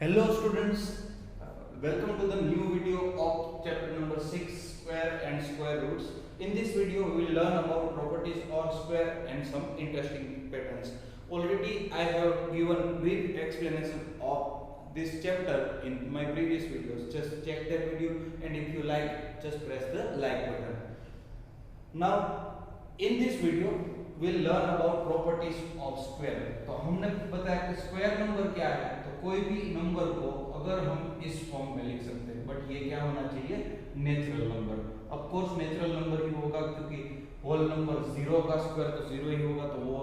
Hello students, welcome to the new video of chapter number 6 square and square roots. In this video we will learn about properties of square and some interesting patterns. Already I have given brief explanation of this chapter in my previous videos. Just check that video and if you like just press the like button. Now in this video we'll learn about properties of square. तो हमने बताया कि square number क्या है, तो कोई भी number को अगर हम इस फॉर्म में लिख सकते हैं, बट ये क्या होना चाहिए, natural number. Of course natural number ही होगा क्योंकि होल नंबर जीरो का स्क्वायर तो जीरो ही होगा, तो वो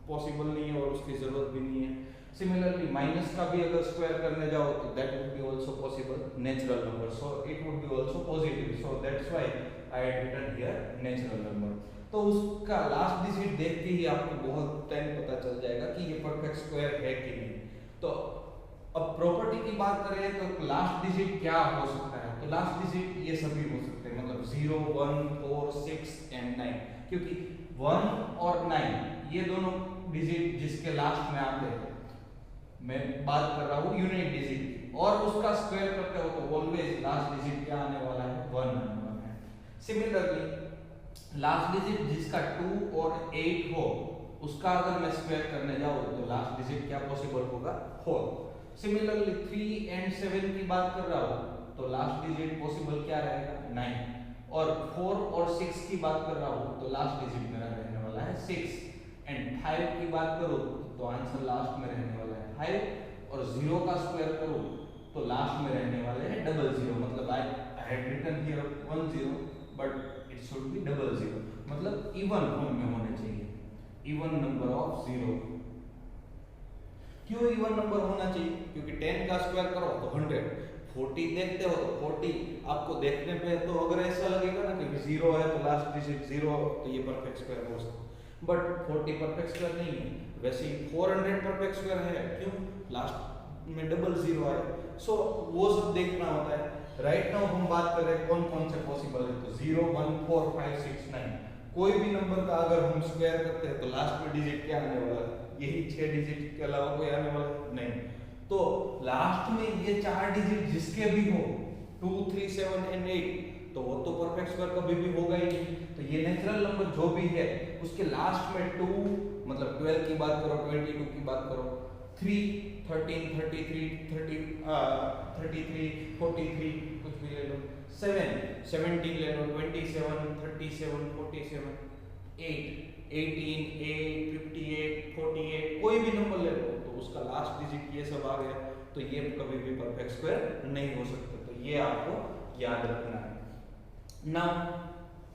पॉसिबल नहीं है और उसकी जरूरत भी नहीं है. सिमिलरली माइनस का भी अगर स्क्वायर करने जाओ तो that would be also possible natural number, so it would be also positive, so that's why I had written here natural number. तो उसका लास्ट डिजिट देख के ही आपको बहुत टाइम पता चल जाएगा कि ये परफेक्ट स्क्वायर है कि नहीं. तो अब प्रॉपर्टी की बात करें तो लास्ट डिजिट क्या हो सकता है, तो लास्ट डिजिट ये सभी हो सकते हैं, मतलब 0, 1, 4, 6 एंड 9, क्योंकि 1 और 9 ये दोनों डिजिट जिसके लास्ट में आते हैं, मैं बात कर रहा हूँ यूनिट डिजिट की, और उसका स्क्वायर करते हो तो ऑलवेज लास्ट डिजिट क्या आने वाला है, 1 आने वाला है. सिमिलरली लास्ट डिजिट जिसका 2 और 8 हो उसका अगर मैं स्क्वायर करने जाऊं तो लास्ट डिजिट क्या पॉसिबल होगा, 4. सिमिलरली 3 एंड 7 की बात कर रहा हूं तो लास्ट डिजिट पॉसिबल क्या रहेगा, 9. और 4 और 6 की बात कर रहा हूं तो लास्ट डिजिट मेरा रहने वाला है 6. एंड 5 की बात करूं तो आंसर लास्ट में रहने वाला है 5. और 0 का स्क्वायर करूं तो लास्ट में रहने वाले हैं 00, मतलब I had written here 10 but it should be 00, मतलब इवन फॉर्म में होने चाहिए, इवन नंबर ऑफ 0. क्यों इवन नंबर होना चाहिए, क्योंकि 10 का स्क्वायर करो तो 100, 40 देखते हो तो 40 आपको देखने पे तो अगर ऐसा लगेगा ना कि 0 है तो लास्ट डिजिट 0 तो ये परफेक्ट स्क्वायर हो सकता है, बट 40 परफेक्ट स्क्वायर नहीं है. वैसे ही 400 परफेक्ट स्क्वायर है, क्यों, लास्ट में 00 आए, सो वो सब देखना होता है. राइट नाउ हम बात कर रहे हैं कौन कौन से पॉसिबल है, तो 0, 1, 4, 5, 6, 9 कोई भी नंबर का अगर हम स्क्वायर करते हैं तो लास्ट में डिजिट क्या आने वाला है, यही 6 डिजिट के अलावा कोई आने वाला नहीं. तो लास्ट में ये 4 डिजिट जिसके भी हो 2, 3, 7 एंड 8 तो वो तो परफेक्ट स्क्वायर कभी भी होगा ही नहीं. तो ये नेचुरल नंबर जो भी है उसके लास्ट में 2, मतलब 12 की बात करो, 22 की बात करो, 3, 13, 33, 33, 43 कुछ भी ले लो, 7, 17 ले लो, 27, 37, 47, 8, 18, 8, 58, 48 कोई भी नंबर ले लो तो उसका लास्ट डिजिट ये सब आ गया तो ये कभी भी परफेक्ट स्क्वायर नहीं हो सकता. तो ये आपको याद रखना है. ना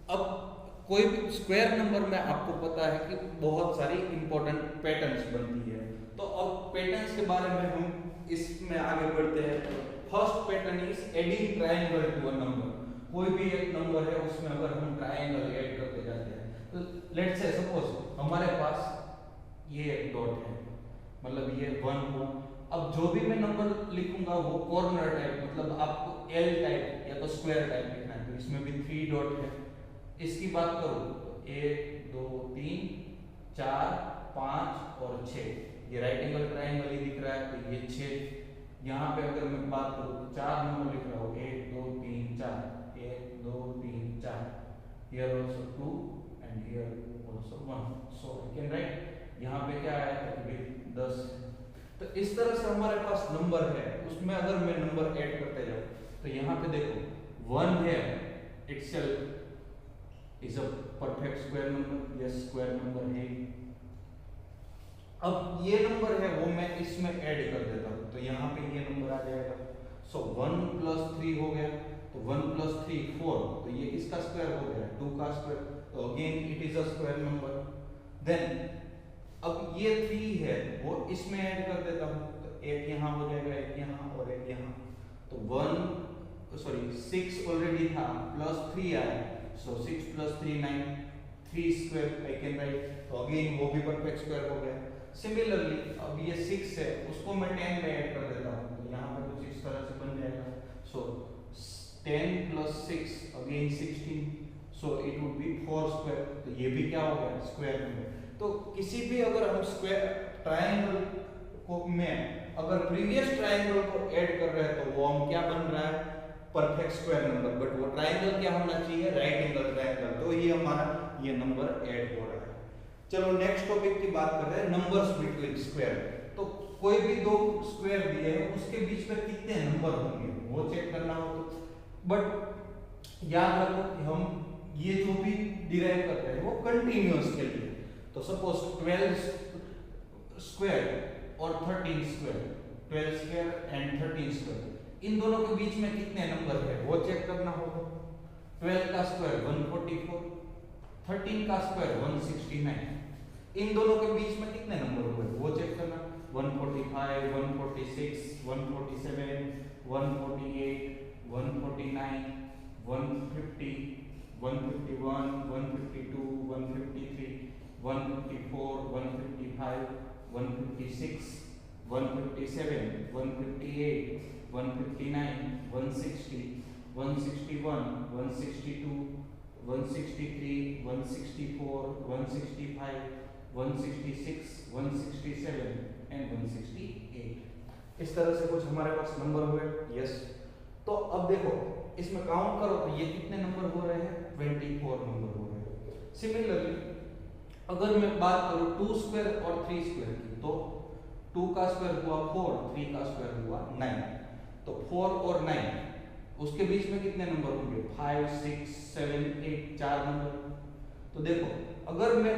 अब कोई भी स्क्वायर नंबर में आपको पता है कि बहुत सारी इंपॉर्टेंट पैटर्न्स बनती है, तो अब पैटर्न्स के बारे में हम इसमें आगे बढ़ते हैं. First pattern is adding triangle to a number. कोई भी एक नंबर है उसमें अगर हम ट्रायंगल ऐड करते जाते हैं, तो लेट्स से सपोज हमारे पास ये एक डॉट है, मतलब ये 1 हुआ. अब जो भी मैं नंबर लिखूंगा वो कॉर्नर टाइप, मतलब आपको एल टाइप या तो स्क्वायर टाइप लिखना है, तो इसमें भी 3 डॉट है. इसकी बात करूं तो 1, 2, 3, 4, 5 और 6, ये राइट एंगल ट्रायंगल ही दिख रहा है तो ये 6. यहाँ पे अगर मैं बात करूं तो 4 नंबर लिख रहा हूँ, 1, 2, 3, 4, 1, 2, 3, 4, here also 2 and here also 1, so I can write यहाँ पे क्या आया तो भी 10. तो इस तरह से हमारे पास नंबर है, उसमें अगर मैं नंबर ऐड करते जाऊं तो यहाँ पे देखो 1 है, itself is a perfect square number, yes square number है. अब ये नंबर है वो मैं इसमें ऐड कर देता हूं तो यहाँ पे ये नंबर आ जाएगा. सो 1 + 3 हो गया, तो 1 + 3 4, तो ये इसका स्क्वायर हो गया 2 का स्क्वायर, तो again it is a square number. Then अब ये 3 है वो इसमें ऐड कर देता हूं तो एक यहाँ हो जाएगा, एक यहाँ और एक यहाँ, तो 6 ऑलरेडी था प्लस 3 आया, सो 6 + 3 9, 3 स्क्वायर आई कैन राइट, तो अगेन वो भी परफेक्ट स्क्वायर हो गया. सिमिलरली अब ये 6 है उसको मैं 10 में ऐड कर देता हूँ तो यहाँ पे कुछ इस तरह से बन जाएगा. सो 10 + 6 again 16, so it would B 4 square, तो ये भी क्या हो गया, स्क्वायर नंबर. तो किसी भी अगर हम स्क्वायर ट्रायंगल को में अगर प्रीवियस ट्राइंगल को ऐड कर रहे हैं तो वो हम क्या बन रहा है, परफेक्ट स्क्वायर नंबर, बट वो ट्राइंगल क्या होना चाहिए, राइट एंगल ट्राइंगल, तो ये हमारा ये नंबर ऐड हो रहा है। चलो नेक्स्ट टॉपिक की बात कर रहे हैं, नंबर्स बिटवीन स्क्वायर। तो कोई भी दो स्क्वायर दिए हैं उसके बीच में कितने नंबर होंगे वो चेक करना हो तो, बट याद रखो कि हम ये जो भी डिराइव करते हैं वो कंटिन्यूअस के लिए। तो सपोज 12 स्क्वायर और 13 स्क्वायर, 12 स्क्वायर एंड 13 स्क्वायर, इन दोनों के बीच में कितने नंबर है वो चेक करना होगा। 12 का स्क्वायर 144, 13 का स्क्वायर 169, इन दोनों के बीच में कितने नंबर हुए वो चेक करना। 145, 146, 147, 148, 149, 150, 151, 152, 153, 154, 155, 156, 157, 158, 159, 160, 161, 162, 163, 164, 165, 166, 167 एंड 168। इस तरह से कुछ हमारे पास नंबर हुए। यस, तो अब देखो इसमें काउंट करो तो ये कितने नंबर हो रहे हैं, 24 नंबर हो रहे हैं। सिमिलरली अगर मैं बात करूं 2 स्क्वायर और 3 स्क्वायर की, तो 2 का स्क्वायर हुआ 4, 3 का स्क्वायर हुआ 9, तो 4 और 9 उसके बीच में कितने नंबर होंगे, 5, 6, 7, 8, 4 नंबर। तो देखो अगर मैं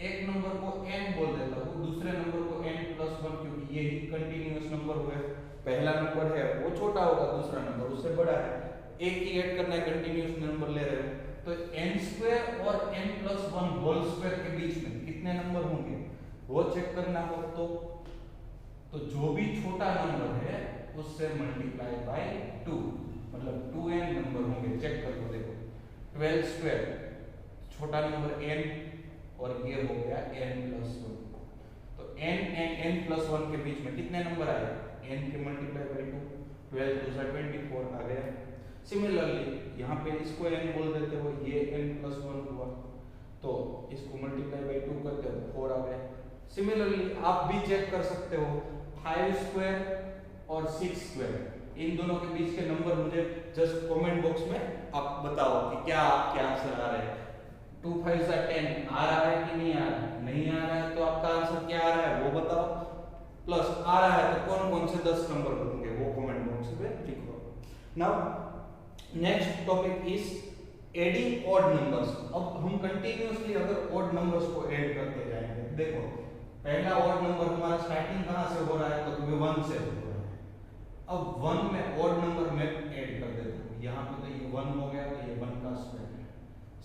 एक नंबर को n बोल देता हूँ, दूसरे नंबर को n+1, क्योंकि ये ही कंटिन्यूअस नंबर हुए, पहला नंबर है वो छोटा होगा, दूसरा नंबर उससे बड़ा है, एक ही ऐड करना है, कंटिन्यूअस नंबर ले रहे हो, तो n स्क्वायर और n+1 होल स्क्वायर के बीच में कितने नंबर होंगे वो चेक करना हो तो जो भी छोटा नंबर है उससे मल्टीप्लाई बाय 2, मतलब 2n नंबर होंगे। चेक कर लो, देखो 12 स्क्वायर छोटा नंबर n और ये हो गया n+1, तो n+1 के बीच में कितने नंबर आए, n के मल्टीप्लाई बाय 2, 12 2 24 आ गया। सिमिलरली यहाँ पे इसको n बोल देते हो, ये n+1 हुआ, तो इसको मल्टीप्लाई बाय 2 करते हो 4 आ गया। सिमिलरली आप भी चेक कर सकते हो 5 स्क्वायर और 6 स्क्वायर, इन दोनों के बीच के नंबर मुझे जस्ट कमेंट बॉक्स में आप बताओ कि क्या आपके आंसर आ रहे हैं। 2 5 10 आ रहा है कि नहीं आ रहा है, नहीं आ रहा है तो आपका आंसर क्या आ रहा है वो बताओ, प्लस आ रहा है तो कौन कौन से 10 नंबर होंगे वो कमेंट बॉक्स में लिखो। Now next topic is adding odd numbers. अब हम कंटिन्यूअसली अगर ऑड नंबर्स को ऐड करते जाएंगे, देखो पहला ऑड नंबर हमारा स्टार्टिंग कहां से हो रहा है, तो तुम्हें 1 से हो रहा है। अब 1 में ऑड नंबर मैं ऐड कर देता हूं, यहां पे तो ये 1 हो गया, तो ये 1 का स्क्वायर है।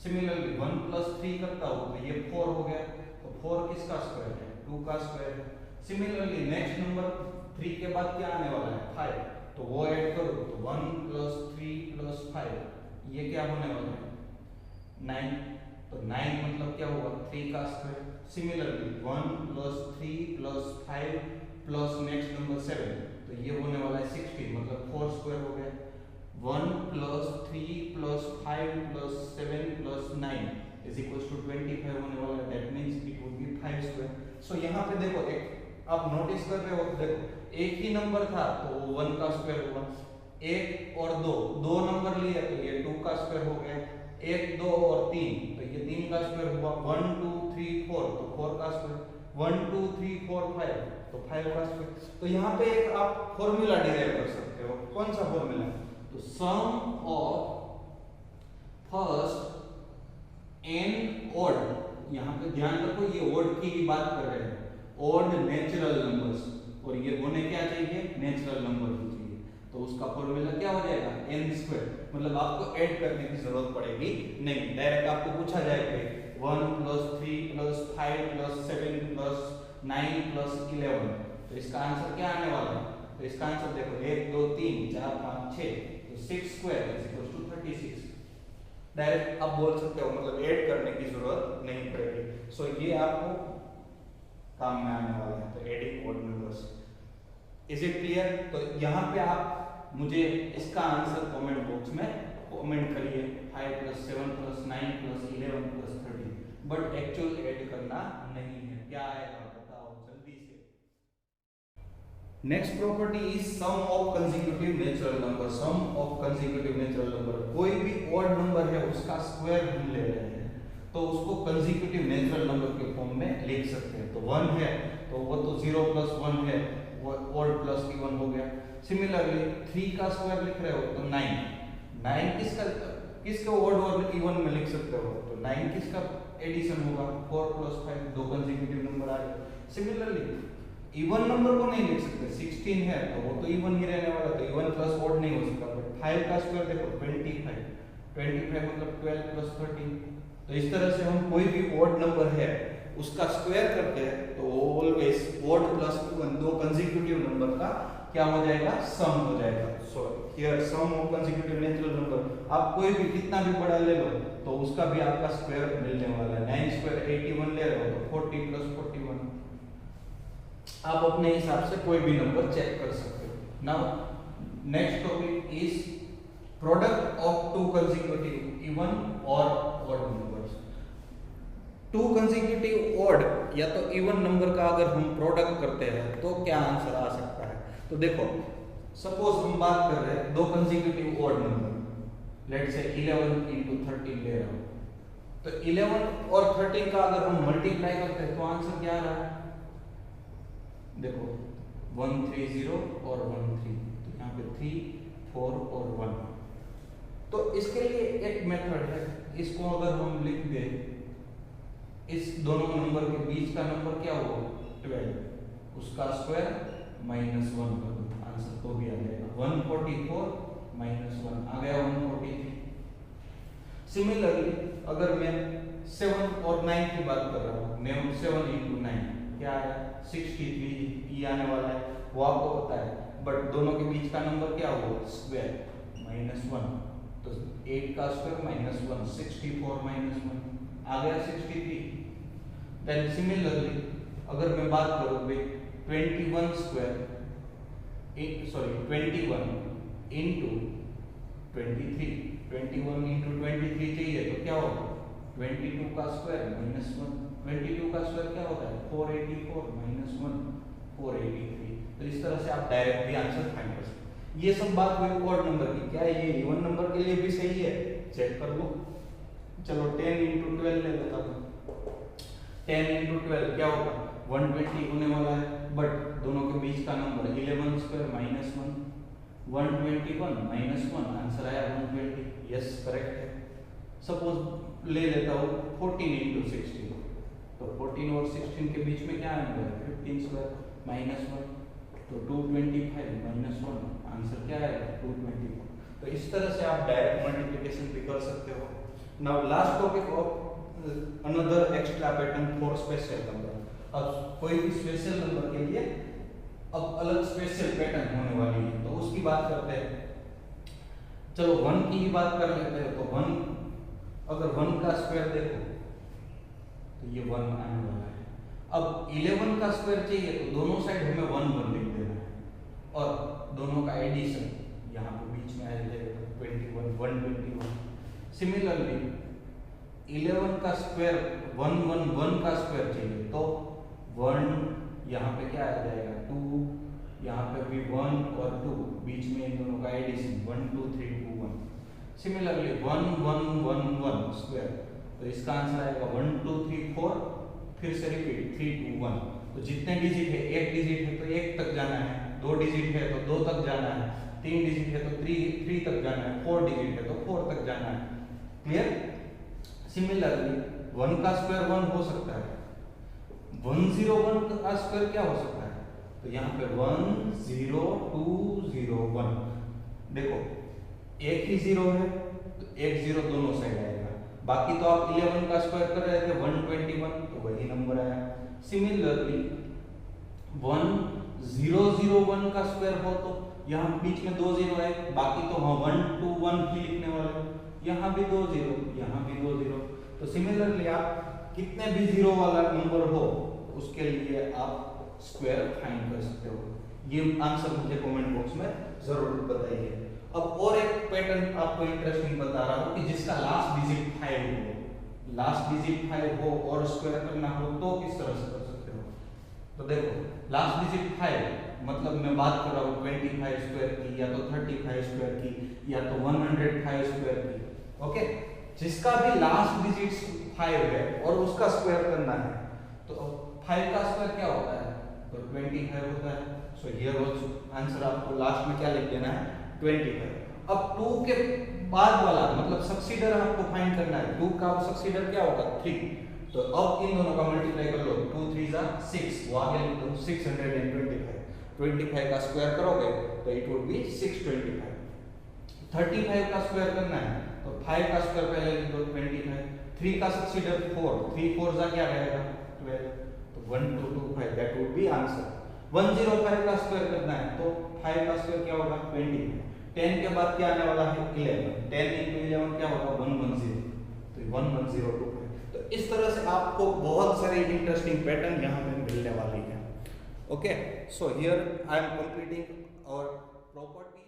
सिमिलरली 1 + 3 करता हूं तो ये 4 हो गया, तो 4 किसका स्क्वायर है, 2 का स्क्वायर है। सिमिलरली नेक्स्ट नंबर 3 के बाद क्या आने वाला है, 5, तो वो ऐड करो तो 1 + 3 + 5, ये क्या होने वाला है, 9, तो 9 मतलब क्या होगा, 3 का square. Similarly 1 + 3 + 5 plus next number 7, तो ये होने वाला है 16, मतलब 4 स्क्वायर हो गया। 1 + 3 + 5 + 7 + 9 = 25 होने वाला है, that means it would be 5 square. So यहाँ पे देखो, एक आप नोटिस कर रहे हो, देखो एक ही नंबर था तो वो 1 का स्क्वायर हुआ, 1 और 2 दो नंबर लिए तो ये 2 का स्क्वायर हो गया, 1 2 और 3 तो ये 3 का स्क्वायर हुआ, 1 2 3 4 तो 4 का स्क्वायर, 1 2 3 4 5 तो 5 का स्क्वायर। तो यहाँ पे एक आप फॉर्मूला डिराइव कर सकते हो, कौन सा फॉर्मूला, तो सम ऑफ फर्स्ट n ऑड, यहाँ पे ध्यान रखो ये ऑड की ही बात कर रहे हैं, ऑड नेचुरल नंबर्स, और ये होने क्या चाहिए, नेचुरल नंबर ही चाहिए, तो उसका फॉर्मूला क्या हो जाएगा, n², मतलब आपको ऐड करने की जरूरत पड़ेगी नहीं, डायरेक्ट आपको पूछा जाएगा 1 + 3 + 5 + 7 + 9 + 11, तो इसका आंसर क्या आने वाला है, तो इसका आंसर देखो 1 2 3 4 5 6, तो 6² = 36, डायरेक्ट आप बोल सकते हो, मतलब ऐड करने की जरूरत नहीं पड़ेगी। सो ये आपको काम में आने वाला है, तो adding odd numbers. Is it clear? तो यहाँ पे आप मुझे इसका आंसर कमेंट बॉक्स में कमेंट करिए, 5 + 7 + 9 + 11 + 13, बट एक्चुअल ऐड करना नहीं है, क्या आएगा बताओ जल्दी से। Next property is sum of consecutive natural number. Sum of consecutive natural number, कोई भी ऑड नंबर है उसका स्क्वायर हम ले रहे हैं तो उसको कंसेक्यूटिव नेचुरल नंबर के फॉर्म में लिख सकते हैं। तो 1 है तो वो तो 0 + 1 है, वो ऑड प्लस इवन हो गया। सिमिलरली 3 का स्क्वायर लिख रहे हो तो 9, 9 किसका ऑड और इवन में लिख सकते हो, तो 9 किसका एडिशन होगा, 4 + 5, दो कंसेक्यूटिव नंबर आ गए। सिमिलरली इवन नंबर को नहीं लिख सकते, 16 है तो वो तो इवन ही रहने वाला, तो इवन प्लस ऑड नहीं हो सकता। बट 5 का स्क्वायर देखो 25, 25 मतलब 12 + 13। तो इस तरह से हम कोई भी ऑड नंबर है उसका स्क्वायर करते हैं तो ऑलवेज ऑड प्लस इवन दो कंसेक्यूटिव नंबर का क्या हो जाएगा, सम हो जाएगा। So here sum of consecutive natural number, आप कोई भी कितना भी बड़ा ले लो तो उसका भी आपका स्क्वायर मिलने वाला है। 9 स्क्वायर 81 ले रहे हो तो 40 + 41, आप अपने हिसाब से कोई भी नंबर चेक कर सकते हो। Now next topic is product of two consecutive even और odd numbers. Two consecutive odd या तो इवन नंबर का अगर हम प्रोडक्ट करते हैं तो क्या आंसर आ सकता है। तो देखो सपोज हम बात कर रहे हैं दो consecutive odd number, let's say 11 × 13 ले रहा हूं, तो 11 और 13 का अगर हम मल्टीप्लाई करते हैं तो आंसर क्या आ रहा है, देखो 130 और 13, तो यहाँ पे 3, 4 और 1। तो इसके लिए एक मेथड है, इसको अगर हम लिख दें, इस दोनों नंबर के बीच का नंबर क्या होगा 12, उसका स्क्वायर -1 कर दो, आंसर तो भी आ जाएगा 144 - 1 आ गया 143। सिमिलरली अगर मैं 7 और 9 की बात कर रहा हूँ, 7 × 9 क्या है 63 ये आने वाला है, वो आपको पता है। बट दोनों के बीच का नंबर क्या होगा स्क्वायर -1, तो 8 का स्क्वायर -1, 64 - 1 आ गया 63। देन सिमिलरली अगर मैं बात करूं भाई 21 स्क्वायर 21 × 23, 21 × 23 चाहिए तो क्या होगा 22 का स्क्वायर -1, 22 का स्क्वायर क्या होता है 484 - 1 483। तो इस तरह से आप डायरेक्ट भी आंसर फाइंड कर सकते हैं। ये सब बात हुई ऑड नंबर की, क्या ये इवन नंबर के लिए भी सही है, चेक कर लो। चलो 10 × 12 ले लेता हूं, 10 × 12 क्या होगा 120 होने वाला है। बट दोनों के बीच का नंबर 11 स्क्वायर -1, 121 - 1 आंसर आया 120, यस करेक्ट है। सपोज ले लेता हूँ 14 × 16, तो 14 और 16 के बीच में क्या आएगा 15 स्क्वायर -1, तो 225 - 1 आंसर क्या आएगा 224। तो इस तरह से आप डायरेक्ट मल्टीप्लिकेशन भी कर सकते हो। Now last topic of another extra pattern for special number. अब कोई भी स्पेशल नंबर के लिए अब अलग स्पेशल पैटर्न होने वाली है, तो उसकी बात करते हैं। चलो 1 की ही बात कर लेते हैं। तो 1 अगर 1 का स्क्वायर देखो तो ये 1 आने वाला है। अब 11 का स्क्वायर चाहिए तो दोनों साइड हमें 1 1 लिख देना है और दोनों का एडिशन यहाँ पे बीच में आ जाएगा 21 121। सिमिलरली 11 का स्क्वायर 1 1 1 का स्क्वायर चाहिए तो 1 यहाँ पे क्या आ जाएगा 2, यहाँ पे भी 1 और 2, बीच में इन दोनों का एडिशन 1 2 3 2 1। सिमिलरली 1 1 1 1 स्क्वायर, तो इसका आंसर आएगा 1 2 3 4, फिर से रिपीट 3 2 1। तो जितने डिजिट है, एक डिजिट है तो 1 तक जाना है, 2 डिजिट है तो 2 तक जाना है, 3 डिजिट है तो 3 तक जाना है, 4 डिजिट है तो 4 तक जाना है। क्लियर। सिमिलरली 1 का स्क्वायर 1 हो सकता है, 101 का स्क्वायर क्या हो सकता है, तो यहाँ पे 10201। देखो एक ही 0 है तो एक 0 दोनों साइड आएगा, बाकी तो आप 11 का स्क्वायर कर रहे थे 121 तो वही नंबर आया। सिमिलरली 1001 का स्क्वायर हो तो यहाँ बीच में 2 0 है, बाकी तो हम 121 ही लिखने वाले हैं, यहाँ भी 2 0, यहाँ भी 2 0। तो सिमिलरली आप कितने भी 0 वाला नंबर हो उसके लिए आप स्क्वायर फाइंड कर सकते हो। ये आंसर मुझे कमेंट बॉक्स में जरूर बताइए। अब और एक पैटर्न आपको इंटरेस्टिंग बता रहा हूँ कि जिसका लास्ट डिजिट 5 हो, लास्ट डिजिट 5 हो और स्क्वायर करना हो तो किस तरह से कर सकते हो। तो देखो लास्ट डिजिट 5 मतलब मैं बात कर रहा हूँ 25 स्क्वायर की या तो 35 स्क्वायर की या तो 105 स्क्वायर की। ओके, जिसका भी लास्ट डिजिट 5 है और उसका स्क्वायर करना है, तो 5 का स्क्वायर क्या होता है, तो 25 होता है। सो हियर आल्सो आंसर आपको लास्ट में क्या लिख देना है, 25। अब 2 के बाद वाला मतलब सक्सीडर आपको फाइंड करना है। 2 का सक्सीडर क्या होगा, 3। तो अब इन दोनों का मल्टीप्लाई कर लो, 2 3 जा 6, वो आगे लिख दो 625। 25 का स्क्वायर करोगे तो इट वुड बी 625। 35 का स्क्वायर करना है तो 5 का स्क्वायर पहले लिख दो 25। 3 का सक्सीडर 4, 3 4 जा क्या रहेगा 12, तो 1225 दैट वुड बी आंसर। 105 का स्क्वायर करना है तो 5 का स्क्वायर क्या होगा 20। 10 के बाद क्या आने वाला है 11, 10 into 11 क्या होगा 110, तो 11025। तो इस तरह से आपको बहुत सारे इंटरेस्टिंग पैटर्न यहाँ पे मिलने वाली है। Okay, so here I am completing our properties.